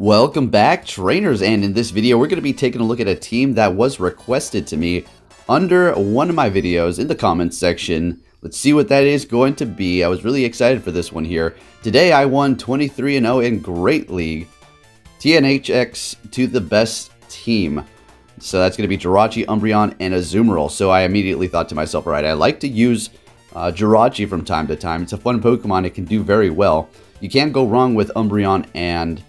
Welcome back, trainers, and in this video we're going to be taking a look at a team that was requested to me under one of my videos in the comments section. Let's see what that is going to be. I was really excited for this one here. Today I won 23-0 in Great League. TNHX to the best team. So that's going to be Jirachi, Umbreon, and Azumarill. So I immediately thought to myself, all right, I like to use Jirachi from time to time. It's a fun Pokemon. It can do very well. You can't go wrong with Umbreon and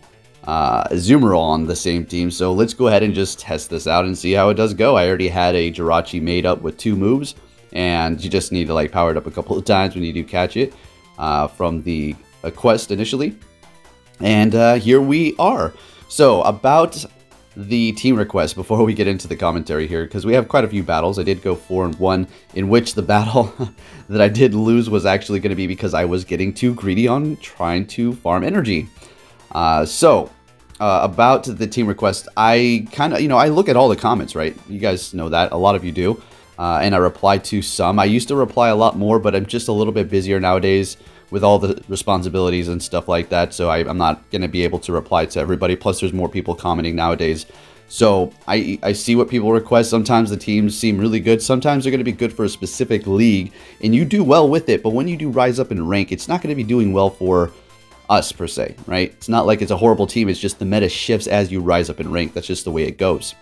Azumarill on the same team, so let's go ahead and just test this out and see how it does go. I already had a Jirachi made up with 2 moves, and you just need to like power it up a couple of times when you do catch it from the quest initially. And here we are. So about the team request before we get into the commentary here, because we have quite a few battles. I did go 4-1, in which the battle that I did lose was actually going to be because I was getting too greedy on trying to farm energy. About the team request, I kind of, I look at all the comments, right? You guys know that. A lot of you do. And I reply to some. I used to reply a lot more, but I'm just a little bit busier nowadays with all the responsibilities and stuff like that. So I'm not going to be able to reply to everybody. Plus, there's more people commenting nowadays. So I see what people request. Sometimes the teams seem really good. Sometimes they're going to be good for a specific league, and you do well with it. But when you do rise up in rank, it's not going to be doing well for us per se, right? It's not like it's a horrible team. It's just the meta shifts as you rise up in rank. That's just the way it goes.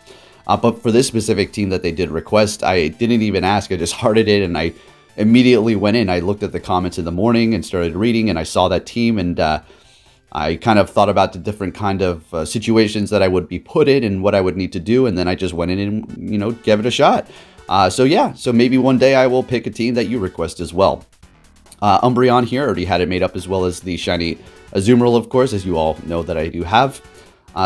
But for this specific team that they did request, I didn't even ask. I just hearted it, and I immediately went in. I looked at the comments in the morning and started reading, and I saw that team, and I kind of thought about the different kind of situations that I would be put in and what I would need to do, and then I just went in and, gave it a shot. So maybe one day I will pick a team that you request as well. Umbreon here, already had it made up, as well as the shiny Azumarill, of course, as you all know that I do have.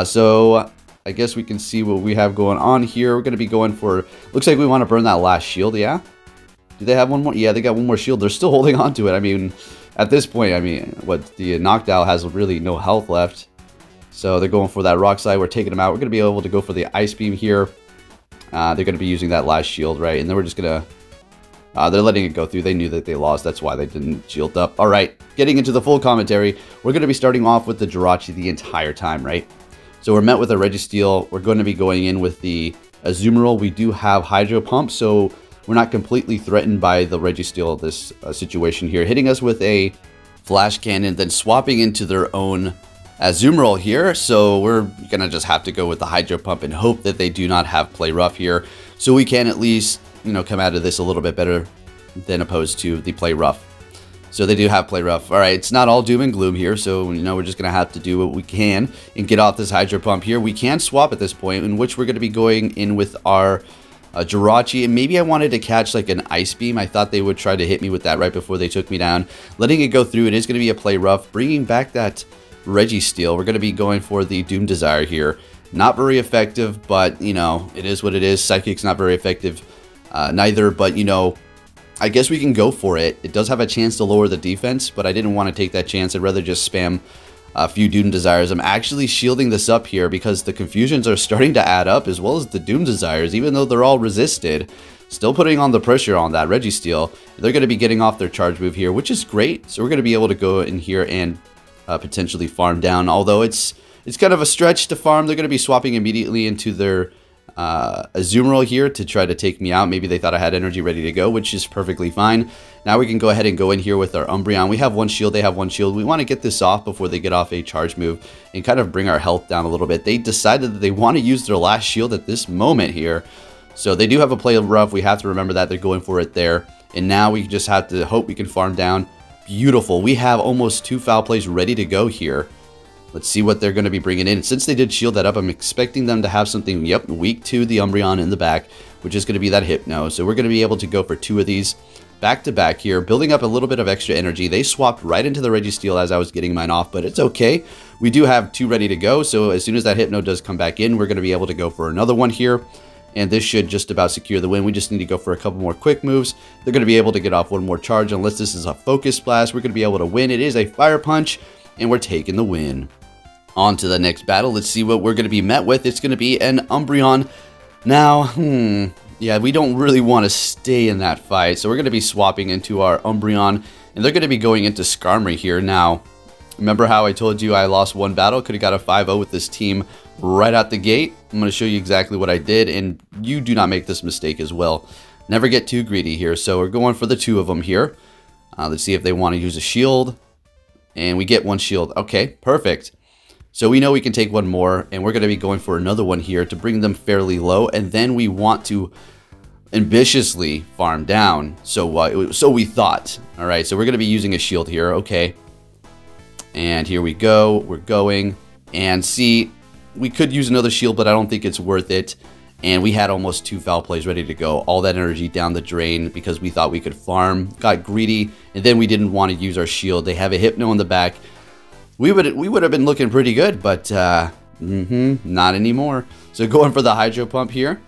So I guess we can see what we have going on here. We're going to be going for, looks like we want to burn that last shield, yeah? Do they have one more? Yeah, they got one more shield. They're still holding on to it. I mean, at this point, what the Noctowl has really no health left. So they're going for that Rock Slide. We're taking them out. We're going to be able to go for the Ice Beam here. They're going to be using that last shield, right? And then we're just going to... they're letting it go through. They knew that they lost. That's why they didn't shield up. All right, getting into the full commentary. We're going to be starting off with the Jirachi the entire time, right? So we're met with a Registeel. We're going to be going in with the Azumarill. We do have Hydro Pump, so we're not completely threatened by the Registeel this situation here. Hitting us with a Flash Cannon, then swapping into their own Azumarill here. So we're going to just have to go with the Hydro Pump and hope that they do not have Play Rough here. So we can at least... come out of this a little bit better than opposed to the Play Rough. So they do have Play Rough. All right, it's not all doom and gloom here, so we're just going to have to do what we can and get off this Hydro Pump here. We can swap at this point, in which we're going to be going in with our Jirachi, and maybe I wanted to catch like an Ice Beam. I thought they would try to hit me with that right before they took me down. Letting it go through, it is going to be a Play Rough. Bringing back that Registeel, we're going to be going for the Doom Desire here. Not very effective, but, it is what it is. Psychic's not very effective. Neither, but I guess we can go for it. It does have a chance to lower the defense, but I didn't want to take that chance. I'd rather just spam a few Doom Desires. I'm actually shielding this up here because the confusions are starting to add up, as well as the Doom Desires, even though they're all resisted. Still putting on the pressure on that Registeel. They're going to be getting off their charge move here, which is great. So we're going to be able to go in here and potentially farm down, although it's kind of a stretch to farm. They're going to be swapping immediately into their Azumarill here to try to take me out. Maybe they thought I had energy ready to go, which is perfectly fine. Now we can go ahead and go in here with our Umbreon. We have one shield, they have one shield. We want to get this off before they get off a charge move and kind of bring our health down a little bit. They decided that they want to use their last shield at this moment here. So they do have a Play Rough. We have to remember that. They're going for it there. And now we just have to hope we can farm down. Beautiful. We have almost 2 foul plays ready to go here. Let's see what they're going to be bringing in. Since they did shield that up, I'm expecting them to have something, weak to the Umbreon in the back, which is going to be that Hypno. So we're going to be able to go for 2 of these back to back here, building up a little bit of extra energy. They swapped right into the Registeel as I was getting mine off, but it's okay. We do have 2 ready to go, so as soon as that Hypno does come back in, we're going to be able to go for another one here. And this should just about secure the win. We just need to go for a couple more quick moves. They're going to be able to get off one more charge. Unless this is a Focus Blast, we're going to be able to win. It is a Fire Punch, and we're taking the win. On to the next battle. Let's see what we're going to be met with. It's going to be an Umbreon. Now, yeah, we don't really want to stay in that fight. So we're going to be swapping into our Umbreon. And they're going to be going into Skarmory here. Now, Remember how I told you I lost one battle? Could have got a 5-0 with this team right out the gate. I'm going to show you exactly what I did, and you do not make this mistake as well. Never get too greedy here. So we're going for the 2 of them here. Let's see if they want to use a shield. And we get 1 shield. Okay, perfect. So we know we can take 1 more, and we're going to be going for another one here to bring them fairly low. And then we want to ambitiously farm down. So we thought. All right, so we're going to be using a shield here. Okay. And here we go. We're going. And see, we could use another shield, but I don't think it's worth it. And we had almost 2 foul plays ready to go. All that energy down the drain because we thought we could farm. Got greedy, and then we didn't want to use our shield. They have a Hypno in the back. We would have been looking pretty good, but not anymore. So going for the Hydro Pump here.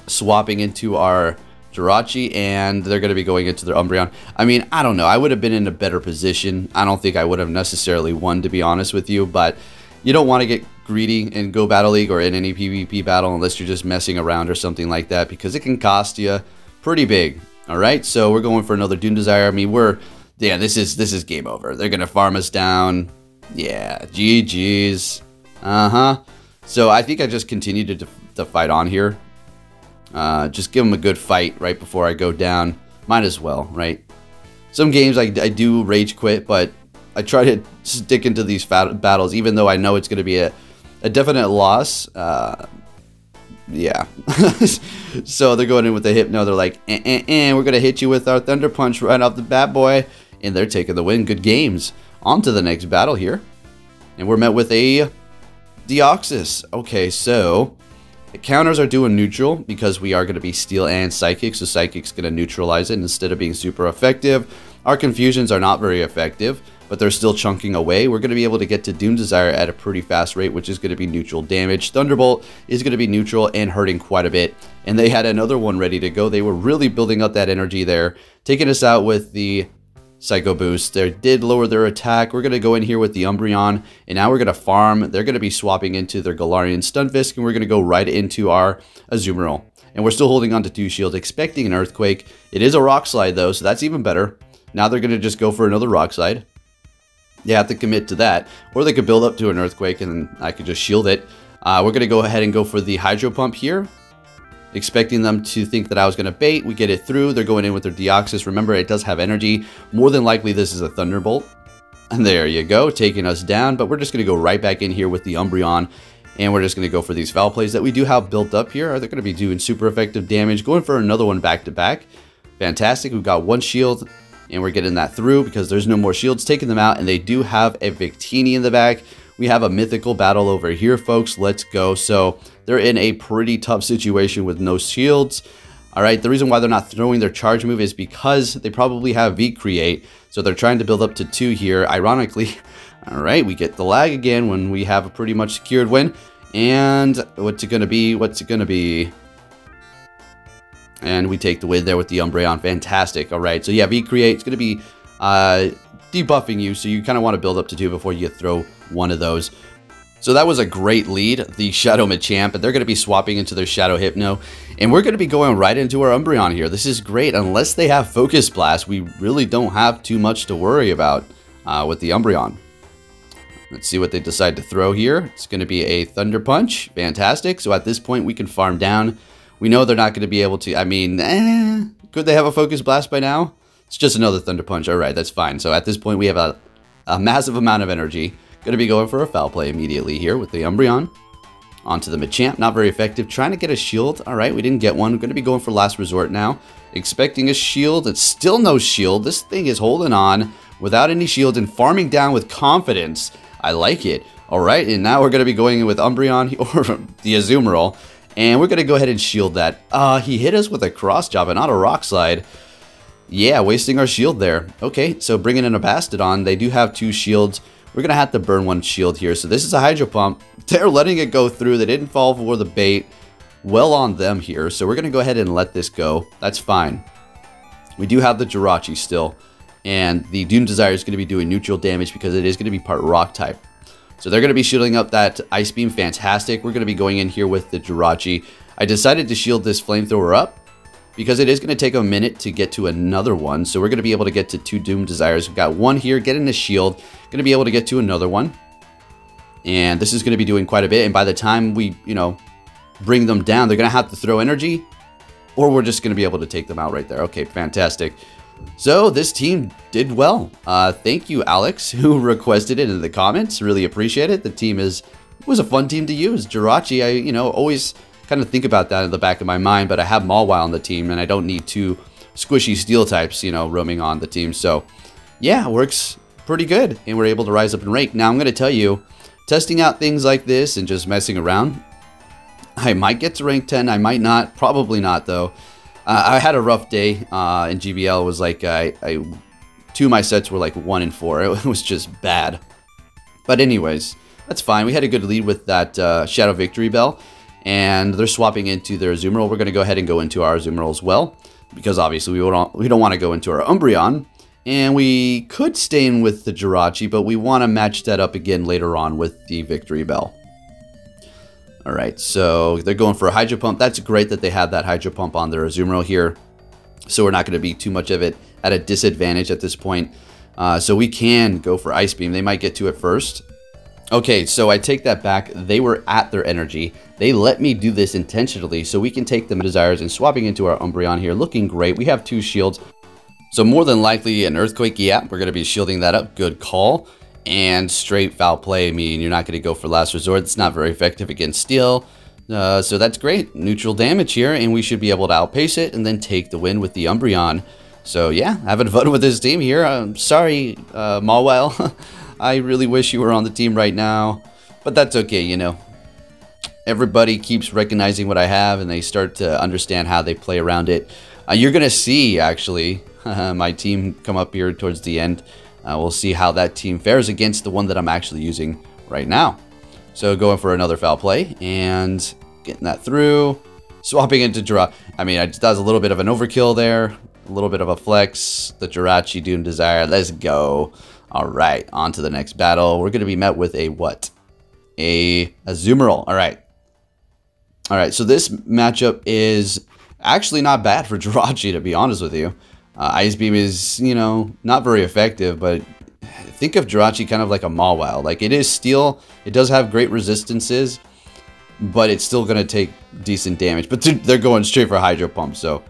Swapping into our Jirachi, and they're going to be going into their Umbreon. I mean, I don't know. I would have been in a better position. I don't think I would have necessarily won, to be honest with you, but you don't want to get greedy in Go Battle League or in any PvP battle unless you're just messing around or something like that, because it can cost you pretty big. All right, so we're going for another Doom Desire. I mean, this is game over. They're going to farm us down. Yeah, GG's. So I think I just continued to fight on here. Just give them a good fight right before I go down. Might as well, right? Some games I do rage quit, but I try to stick into these battles, even though I know it's going to be a definite loss. Yeah. So they're going in with the Hypno. They're like, we're going to hit you with our Thunder Punch right off the bat, boy. And they're taking the win. Good games. On to the next battle here. And we're met with a Deoxys. Okay, so the counters are doing neutral because we are going to be Steel and Psychic, so Psychic's going to neutralize it instead of being super effective. Our Confusions are not very effective, but they're still chunking away. We're going to be able to get to Doom Desire at a pretty fast rate, which is going to be neutral damage. Thunderbolt is going to be neutral and hurting quite a bit, and they had another one ready to go. They were really building up that energy there, taking us out with the Psycho Boost. They did lower their attack. We're going to go in here with the Umbreon, and now we're going to farm. They're going to be swapping into their Galarian Stunfisk, and we're going to go right into our Azumarill. And we're still holding on to 2 shields, expecting an Earthquake. It is a Rock Slide, though, so that's even better. Now they're going to just go for another Rock Slide. They have to commit to that, or they could build up to an Earthquake, and I could just shield it. We're going to go ahead and go for the Hydro Pump here. Expecting them to think that I was going to bait. We get it through. They're going in with their Deoxys. Remember, it does have energy. More than likely, this is a Thunderbolt. And there you go, taking us down. But we're just going to go right back in here with the Umbreon. And we're just going to go for these foul plays that we do have built up here. They're going to be doing super effective damage. Going for another one back-to-back. Fantastic. We've got 1 shield. And we're getting that through because there's no more shields, taking them out. And they do have a Victini in the back. We have a mythical battle over here, folks. Let's go. So they're in a pretty tough situation with no shields. All right, the reason why they're not throwing their charge move is because they probably have V-Create. So they're trying to build up to 2 here. Ironically, all right, we get the lag again when we have a pretty much secured win. And what's it going to be? What's it going to be? And we take the win there with the Umbreon. Fantastic. All right, so yeah, V-Create is going to be debuffing you, so you kind of want to build up to 2 before you throw one of those. So that was a great lead, the Shadow Machamp, and they're going to be swapping into their Shadow Hypno, and we're going to be going right into our Umbreon here. This is great. Unless they have Focus Blast, we really don't have too much to worry about with the Umbreon. Let's see what they decide to throw here. It's going to be a Thunder Punch. Fantastic. So at this point, we can farm down. We know they're not going to be able to, I mean, could they have a Focus Blast by now? It's just another Thunder Punch. All right, that's fine. So at this point, we have a massive amount of energy. Going to be going for a foul play immediately here with the Umbreon. Onto the Machamp. Not very effective. Trying to get a shield. All right, we didn't get one. We're going to be going for Last Resort now. Expecting a shield. It's still no shield. This thing is holding on without any shield and farming down with confidence. I like it. All right, and now we're going to be going in with Umbreon or the Azumarill. And we're going to go ahead and shield that. He hit us with a Cross Chop and not a Rock Slide. Yeah, wasting our shield there. Okay, so bringing in a Bastodon. They do have 2 shields. We're going to have to burn 1 shield here. So this is a Hydro Pump. They're letting it go through. They didn't fall for the bait. Well on them here. So we're going to go ahead and let this go. That's fine. We do have the Jirachi still. And the Doom Desire is going to be doing neutral damage because it is going to be part Rock type. So they're going to be shielding up that Ice Beam. Fantastic. We're going to be going in here with the Jirachi. I decided to shield this Flamethrower up because it is going to take a minute to get to another one. So we're going to be able to get to 2 Doom Desires. We've got one here, getting the shield, going to be able to get to another one. And this is going to be doing quite a bit. And by the time we, bring them down, they're going to have to throw energy, or we're just going to be able to take them out right there. Okay, fantastic. So this team did well. Thank you, Alex, who requested it in the comments. Really appreciate it. The team was a fun team to use. Jirachi, I always kind of think about that in the back of my mind, but I have Mawile on the team, and I don't need 2 squishy steel types, roaming on the team. So yeah, it works pretty good, and we're able to rise up in rank. Now I'm going to tell you, testing out things like this and just messing around, I might get to rank 10, I might not, probably not though. I had a rough day in GBL. It was like 2 of my sets were like 1 and 4. It was just bad. But anyways, that's fine. We had a good lead with that Shadow Victory Bell, and they're swapping into their Azumarill. We're going to go ahead and go into our Azumarill as well, because obviously we don't want to go into our Umbreon. And we could stay in with the Jirachi, but we want to match that up again later on with the Victory Bell. Alright, so they're going for a Hydro Pump. That's great that they have that Hydro Pump on their Azumarill here. So we're not going to be too much of it at a disadvantage at this point. So we can go for Ice Beam. They might get to it first. Okay, so I take that back. They were at their energy. They let me do this intentionally, so we can take the Desires and swapping into our Umbreon here. Looking great. We have 2 shields. So more than likely an Earthquake. Yeah, we're going to be shielding that up. Good call. And straight foul play. I mean, you're not going to go for Last Resort. It's not very effective against Steel. So that's great. Neutral damage here, and we should be able to outpace it and then take the win with the Umbreon. So yeah, having fun with this team here. I'm sorry, Mawile. I really wish you were on the team right now, but that's okay, Everybody keeps recognizing what I have, and they start to understand how they play around it. You're going to see, actually, my team come up here towards the end. We'll see how that team fares against the one that I'm actually using right now. So going for another foul play and getting that through. Swapping into Jirachi. I mean, that was a little bit of an overkill there. A little bit of a flex. The Jirachi Doom Desire. Let's go. All right, on to the next battle. We're going to be met with a what? A Azumarill. All right. All right, so this matchup is actually not bad for Jirachi, to be honest with you. Ice Beam is, not very effective, but think of Jirachi kind of like a Mawile. Like, it is steel, it does have great resistances, but it's still going to take decent damage. But they're going straight for Hydro Pump, so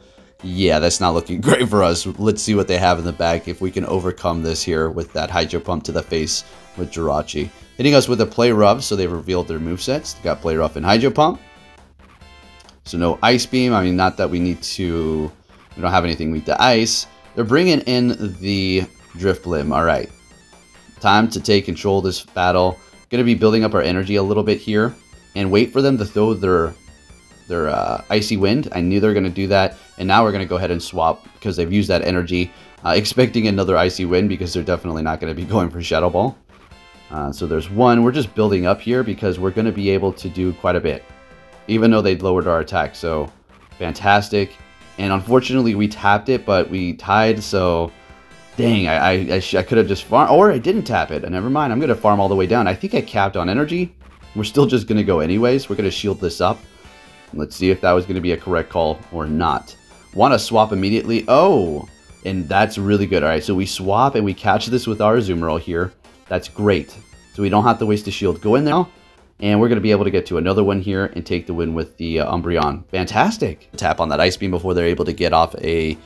yeah, that's not looking great for us. Let's see what they have in the back, if we can overcome this here with that Hydro Pump to the face with Jirachi. Hitting us with a Play Rough, so they've revealed their movesets. They got Play Rough and Hydro Pump. So no Ice Beam. I mean, not that we need to... We don't have anything weak to ice. They're bringing in the Drifblim. All right. Time to take control of this battle. Going to be building up our energy a little bit here. And wait for them to throw their Icy Wind. I knew they were going to do that. And now we're going to go ahead and swap because they've used that energy. Expecting another Icy Wind because they're definitely not going to be going for Shadow Ball. So there's one. We're just building up here because we're going to be able to do quite a bit. Even though they lowered our attack. So fantastic. And unfortunately, we tapped it, but we tied, so dang, I could have just farmed, or I didn't tap it. Never mind, I'm going to farm all the way down. I think I capped on energy. We're still just going to go anyways. We're going to shield this up. Let's see if that was going to be a correct call or not. Want to swap immediately. Oh, and that's really good. All right, so we swap and we catch this with our Azumarill here. That's great. So we don't have to waste a shield. Go in there now. And we're going to be able to get to another one here and take the win with the Umbreon. Fantastic. Tap on that Ice Beam before they're able to get off a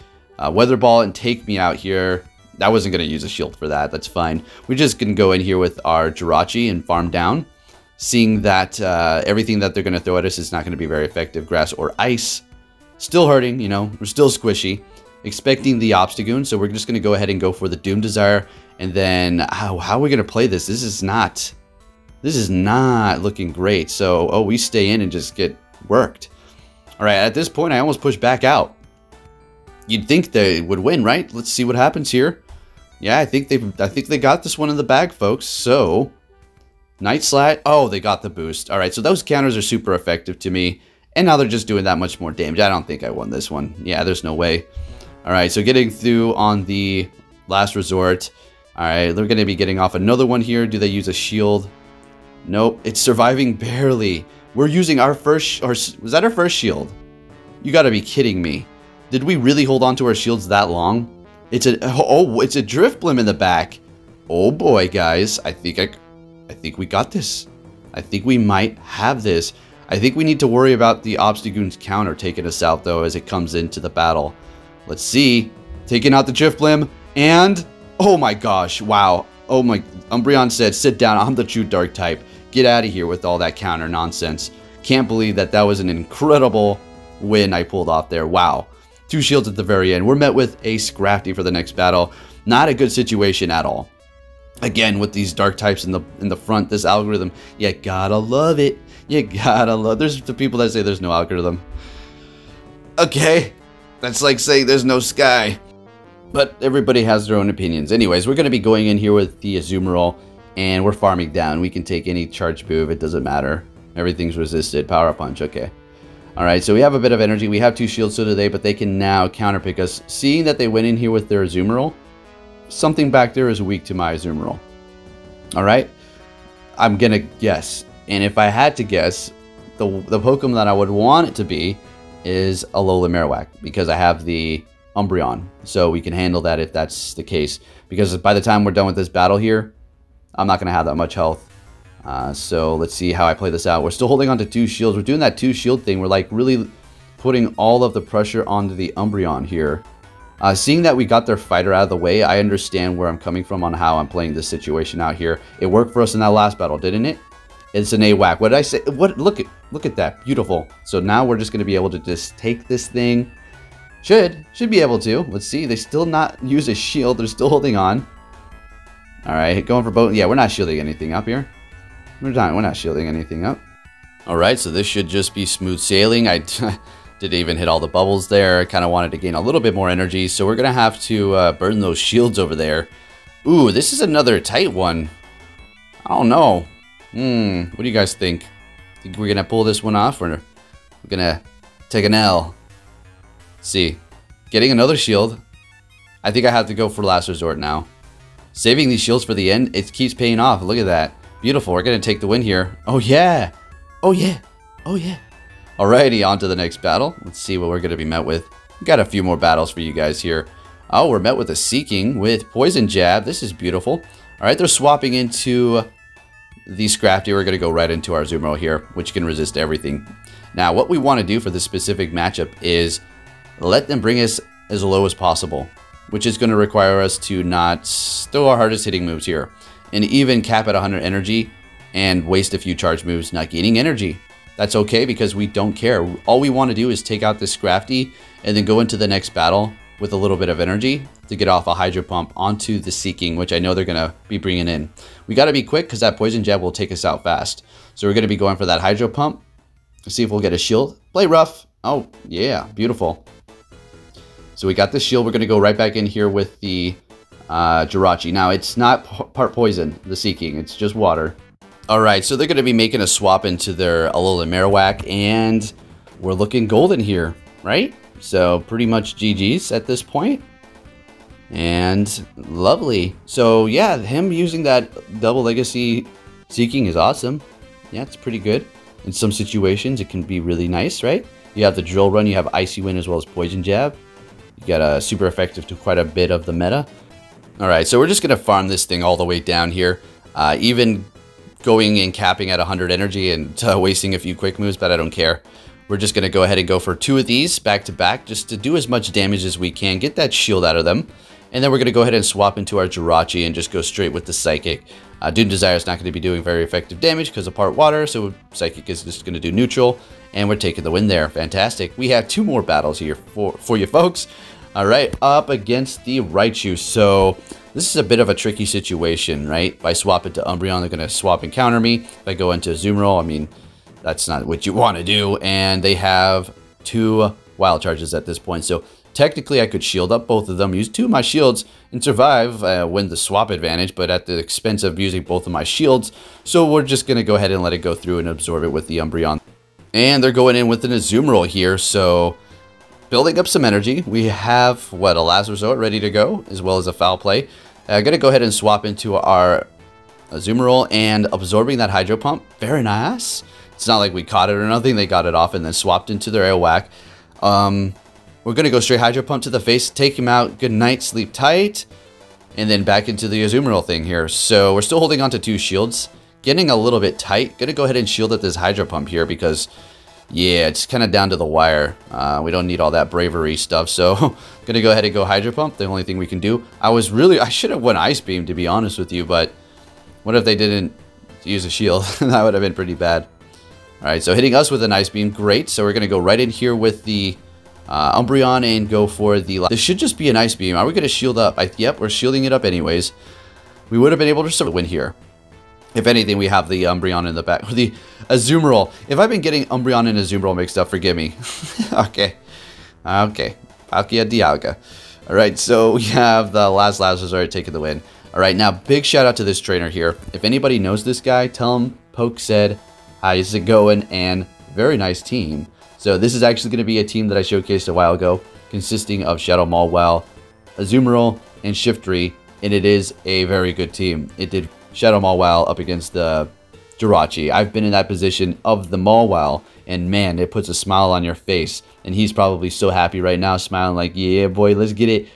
Weather Ball and take me out here. I wasn't going to use a shield for that. That's fine. We're just going to go in here with our Jirachi and farm down. Seeing that everything that they're going to throw at us is not going to be very effective. Grass or Ice. Still hurting, we're still squishy. Expecting the Obstagoon, so we're just going to go ahead and go for the Doom Desire. And then, how are we going to play this? This is not looking great. So, we stay in and just get worked. All right, at this point, I almost pushed back out. You'd think they would win, right? Let's see what happens here. Yeah, I think they got this one in the bag, folks. So, Night Slat. Oh, they got the boost. All right, so those counters are super effective to me. And now they're just doing that much more damage. I don't think I won this one. Yeah, there's no way. All right, so getting through on the Last Resort. All right, they're going to be getting off another one here. Do they use a shield? Nope, it's surviving barely. We're using our first, or was that our first shield? You gotta be kidding me. Did we really hold on to our shields that long? It's a it's a Drifblim in the back. Oh boy, guys. I think we got this. I think we might have this. I think we need to worry about the Obstagoon's counter taking us out, though, as it comes into the battle. Let's see. Taking out the Drifblim, and... oh my gosh, wow. Oh my... Umbreon said, sit down, I'm the true Dark type. Get out of here with all that counter nonsense. Can't believe that was an incredible win I pulled off there. Wow. 2 shields at the very end. We're met with a Scrafty for the next battle. Not a good situation at all. Again, with these dark types in the front, this algorithm, you gotta love it. You gotta love. There's the people that say there's no algorithm. Okay, that's like saying there's no sky. But everybody has their own opinions. Anyways, we're gonna be going in here with the Azumarill, and we're farming down. We can take any charge move. It doesn't matter. Everything's resisted. Power punch. Okay. All right. So we have a bit of energy. We have 2 shields today, but they can now counterpick us. Seeing that they went in here with their Azumarill, something back there is weak to my Azumarill. All right. I'm gonna guess, and if I had to guess, the Pokemon that I would want it to be is Alola Marowak, because I have the Umbreon, so we can handle that if that's the case. Because by the time we're done with this battle here, I'm not gonna have that much health. So let's see how I play this out. We're still holding on to 2 shields. We're doing that 2 shield thing. We're like really putting all of the pressure onto the Umbreon here. Seeing that we got their fighter out of the way, I understand where I'm coming from on how I'm playing this situation out here. It worked for us in that last battle, didn't it? It's an AWAC. What did I say? What? Look at that. Beautiful. So now we're just going to be able to just take this thing. Should be able to. Let's see. They still not use a shield. They're still holding on. All right, going for both. Yeah, we're not shielding anything up here. We're not shielding anything up. All right, so this should just be smooth sailing. I didn't even hit all the bubbles there. I kind of wanted to gain a little bit more energy, so we're going to have to burn those shields over there. Ooh, this is another tight one. I don't know. What do you guys think? Think we're going to pull this one off, or we're going to take an L? Let's see. Getting another shield. I think I have to go for last resort now. Saving these shields for the end, it keeps paying off. Look at that. Beautiful. We're going to take the win here. Oh, yeah. Oh, yeah. Oh, yeah. Alrighty, on to the next battle. Let's see what we're going to be met with. We've got a few more battles for you guys here. Oh, we're met with a Seeking with Poison Jab. This is beautiful. Alright, they're swapping into the Scrafty. We're going to go right into our Azumarill here, which can resist everything. Now, what we want to do for this specific matchup is let them bring us as low as possible, which is going to require us to not throw our hardest hitting moves here, and even cap at 100 energy and waste a few charge moves not gaining energy. That's okay, because we don't care. All we want to do is take out this Scrafty and then go into the next battle with a little bit of energy to get off a Hydro Pump onto the Seeking, which I know they're going to be bringing in. We got to be quick because that Poison Jab will take us out fast. So we're going to be going for that Hydro Pump. Let's see if we'll get a shield. Play rough. Oh, yeah. Beautiful. So we got the shield. We're going to go right back in here with the Jirachi. Now, it's not part poison, the Seeking. It's just water. Alright, so they're going to be making a swap into their Alola Marowak, and we're looking golden here, right? So pretty much GG's at this point. And lovely. So yeah, him using that double legacy Seeking is awesome. Yeah, it's pretty good. In some situations, it can be really nice, right? You have the Drill Run, you have Icy Wind as well as Poison Jab. You got a super effective to quite a bit of the meta. Alright, so we're just going to farm this thing all the way down here. Even going and capping at 100 energy and wasting a few quick moves, but I don't care. We're just going to go ahead and go for 2 of these back to back just to do as much damage as we can, get that shield out of them. And then we're going to go ahead and swap into our Jirachi and just go straight with the Psychic. Doom Desire is not going to be doing very effective damage because of part water, so Psychic is just going to do neutral, and we're taking the win there. Fantastic. We have 2 more battles here for you folks. All right, up against the Raichu. So this is a bit of a tricky situation, right? If I swap it to Umbreon, they're going to swap and counter me. If I go into Azumarill, I mean, that's not what you want to do. And they have 2 wild charges at this point. So technically, I could shield up both of them, use 2 of my shields, and survive, win the swap advantage, but at the expense of using both of my shields. So we're just going to go ahead and let it go through and absorb it with the Umbreon. And they're going in with an Azumarill here, so building up some energy. We have, what, a Last Resort ready to go, as well as a Foul Play. I'm going to go ahead and swap into our Azumarill and absorbing that Hydro Pump. Very nice. It's not like we caught it or nothing. They got it off and then swapped into their AWAC. We're going to go straight Hydro Pump to the face, take him out. Good night, sleep tight. And then back into the Azumarill thing here. So we're still holding on to 2 shields. Getting a little bit tight. Going to go ahead and shield at this Hydro Pump here because, yeah, it's kind of down to the wire. We don't need all that bravery stuff. So going to go ahead and go Hydro Pump. The only thing we can do. I should have went Ice Beam, to be honest with you. But what if they didn't use a shield? That would have been pretty bad. All right, so hitting us with an Ice Beam. Great. So we're going to go right in here with the Umbreon and go for the... This should just be an Ice Beam. Are we going to shield up? Yep, we're shielding it up anyways. We would have been able to win here. If anything, we have the Umbreon in the back. Or the Azumarill. If I've been getting Umbreon and Azumarill mixed up, forgive me. Okay. Okay. Palkia Dialga. Alright, so we have the last Resort taking the win. Alright, now big shout out to this trainer here. If anybody knows this guy, tell him Poke said, how's it going? And very nice team. So this is actually going to be a team that I showcased a while ago, consisting of Shadow Mawile, Azumarill, and Shiftry, and it is a very good team. It did Shadow Mawile up against the Jirachi. I've been in that position of the Mawile, and man, it puts a smile on your face. And he's probably so happy right now, smiling like, yeah, boy, let's get it.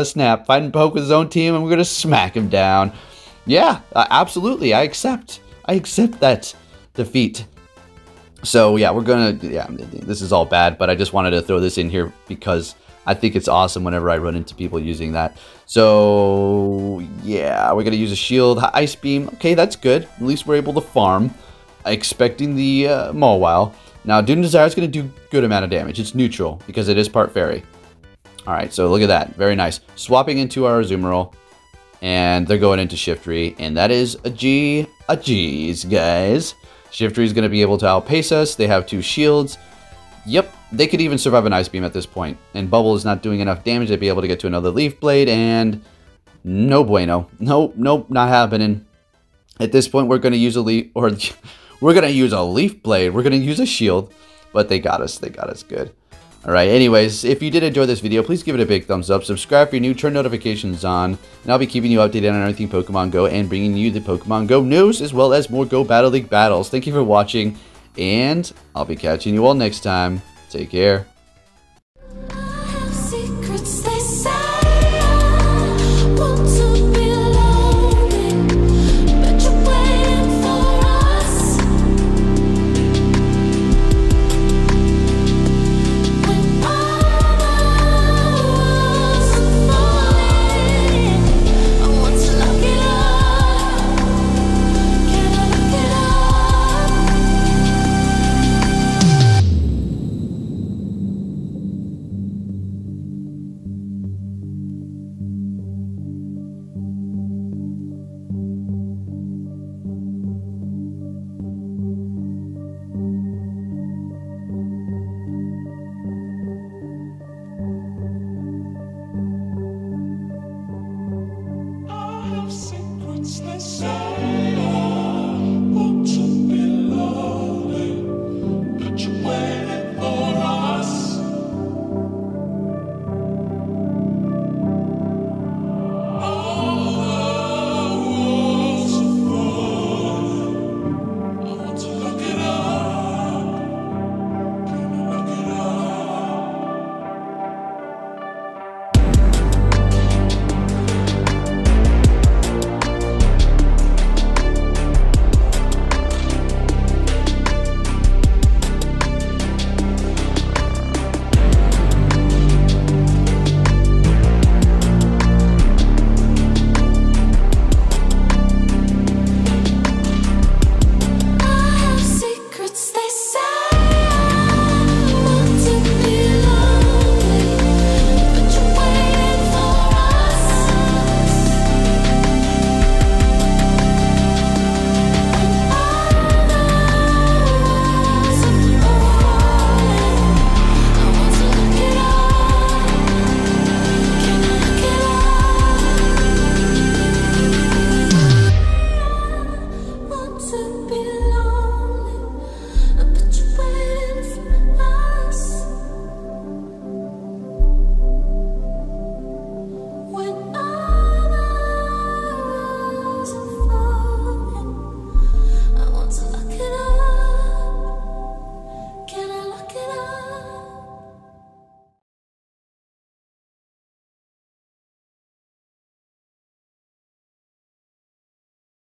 Snap, fighting Poke with his own team, and we're going to smack him down. Yeah, absolutely, I accept that defeat. So yeah, this is all bad, but I just wanted to throw this in here because I think it's awesome whenever I run into people using that. So yeah, we're gonna use a shield, Ice Beam. Okay, that's good. At least we're able to farm. Expecting the Mawile. Now, Dune Desire is gonna do good amount of damage. It's neutral because it is part fairy. All right, so look at that, very nice. Swapping into our Azumarill, and they're going into Shiftry, and that is a G's, guys. Shiftry is going to be able to outpace us. They have 2 shields. Yep, they could even survive an Ice Beam at this point. And Bubble is not doing enough damage to be able to get to another Leaf Blade. And no bueno. Nope, not happening. At this point, we're going to use a Leaf... Or we're going to use a Leaf Blade. We're going to use a shield. But they got us. They got us good. Alright, anyways, if you did enjoy this video, please give it a big thumbs up, subscribe if you're new, turn notifications on, and I'll be keeping you updated on everything Pokemon Go and bringing you the Pokemon Go news, as well as more Go Battle League battles. Thank you for watching, and I'll be catching you all next time. Take care.